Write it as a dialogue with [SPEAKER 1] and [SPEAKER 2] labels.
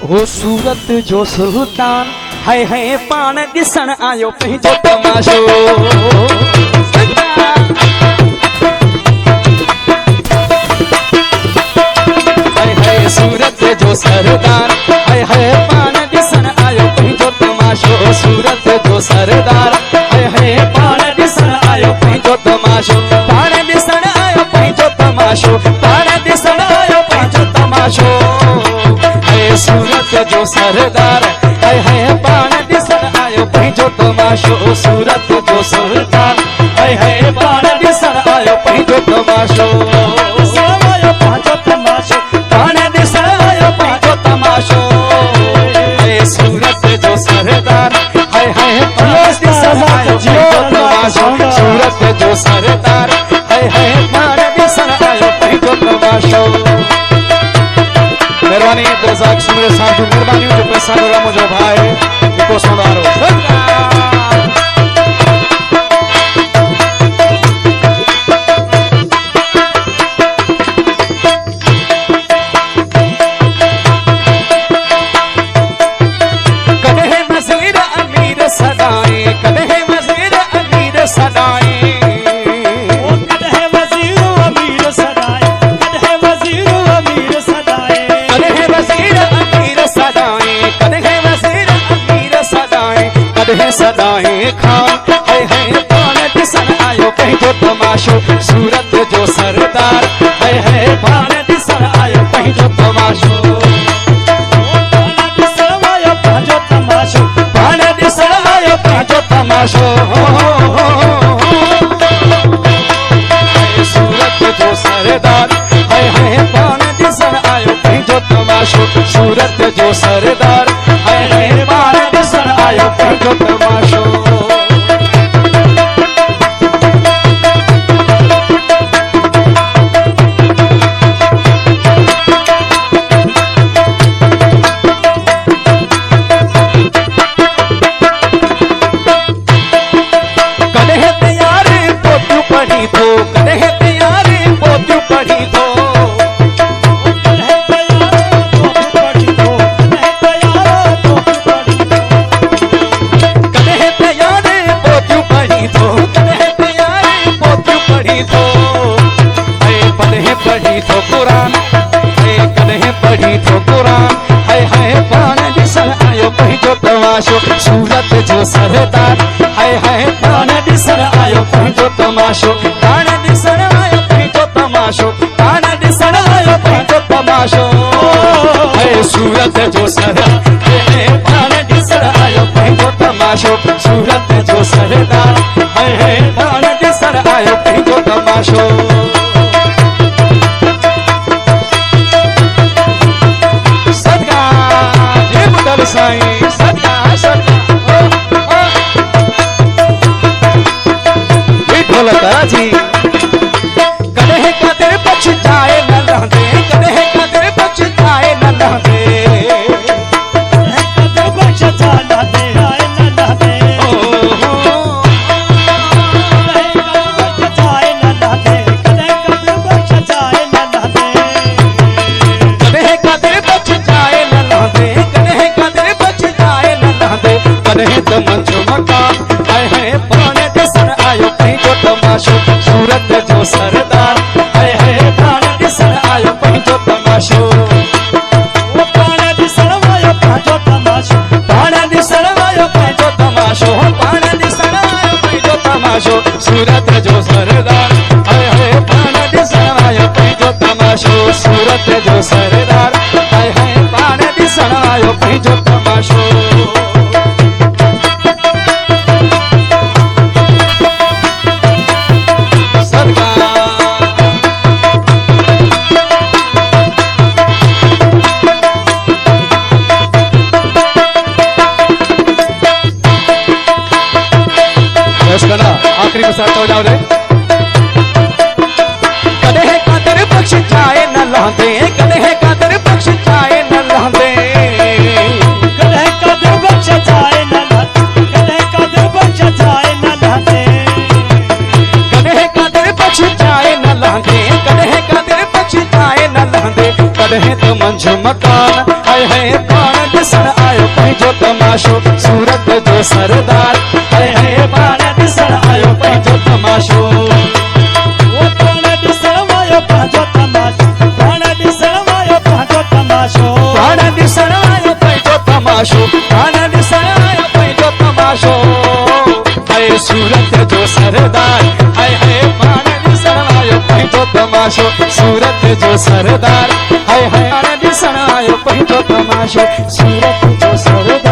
[SPEAKER 1] ओ सूरत जो सुल्तान है पान दिसण आयो पंहिंजो तमाशो। है सूरत जो सरदार है पान दिसण आयो पंहिंजो तमाशो। सूरत जो सरदार है पान दिसण आयो पंहिंजो तमाशो। पान दिसण आयो पंहिंजो तमाशो। पान दिसण आयो पंहिंजो तमाशो। है सूरत जो सरदार है पान दिसण आयो पंहिंजो तमाशो। सूरत जो सुल्तान है पान दिसण आयो पंहिंजो तमाशो। पान दिसण आयो पंहिंजो तमाशो। है सूरत जो सरदार है पान दिसण आयो पंहिंजो तमाशो। सूरत जो सरदार है पान दिसण आयो पंहिंजो तमाशो। मेहरबानी दरसाक सुमरे साहब की मेहरबानी जो पैसा लगा मुझे भाई इनको सुधारो। कदे वज़ीर अमीर सदाए कदे वज़ीर अमीर सदाए। सदाए खान है पान दिसण आयो पंहिंजो तमाशो। सूरत जो सरदार है पान दिसण आयो पंहिंजो तमाशो। पान दिसण आयो पंहिंजो तमाशो। पान दिसण आयो पंहिंजो तमाशो। सूरत जो सरदार है पान दिसण आयो पंहिंजो तमाशो। सूरत जो सरदार है पान दिसण आयो पंहिंजो तमाशो। कदे तैयारी पोतियूं पढ़ी थो कदे तैयारी पोतियूं पढ़ी थो। पढ़ी थो कुरान कदे पढ़ी थो कुरान है पान दिसण आयो पंहिंजो तमाशो। सूरत जो सरदार है पान दिसण आयो पंहिंजो तमाशो। पान दिसण आयो पंहिंजो तमाशो। पान दिसण आयो पंहिंजो तमाशो। है सूरत जो सरदार है पान दिसण आयो पंहिंजो तमाशो। सूरत जो सरदार है पान दिसण आयो पंहिंजो तमाशो। साईं सदा सदा ढोलका जी। कदे कदे पछताए न लहंदे कदे कदे पछताए न लहंदे। कदे पछताए न लहंदे पछताए न लहंदे कदे कदे पछताए न लहंदे। कदे कदे पछताए न लहंदे कदे त मंझो मकान है पान दिसण आयो पंहिंजो तमाशो। सूरत जो सरदार है पान दिसण आयो पंहिंजो तमाशो। पान दिसण आयो पंहिंजो तमाशो। पान दिसण आयो पंहिंजो तमाशो। पान दिसण आयो पंहिंजो तमाशो। सूरत जो सरदार है पान दिसण आयो पंहिंजो तमाशो। सूरत जो सरदार है पान दिसण आयो पंहिंजो तमाशो। आखिरी में साथ हो जाओ रे। कदे कादर बख्श जाए न लहंदे कदे कादर बख्श जाए न लहंदे। कदे कादर बख्श जाए न लहंदे कदे कादर बख्श जाए न लहंदे। कदे कादर बख्श जाए न लहंदे कदे कादर बख्श जाए न लहंदे। कदे त मंझ मकान है पान दिसण आयो पंहिंजो तमाशो सूरत जो सरदार हाय हाय पाण दिसण आयो पंहिंजो तमाशो
[SPEAKER 2] ओ पाण ॾिसण आयो पंहिंजो तमाशो पाण ॾिसण आयो पंहिंजो तमाशो
[SPEAKER 1] पाण दिसण आयो पंहिंजो तमाशो पाण दिसण आयो पंहिंजो तमाशो हाय सूरत जो सरदार हाय हाय पाण दिसण आयो पंहिंजो तमाशो सूरत जो सरदार हाय हाय पाण दिसण आयो पंहिंजो तमाशो सूरत जो सरदार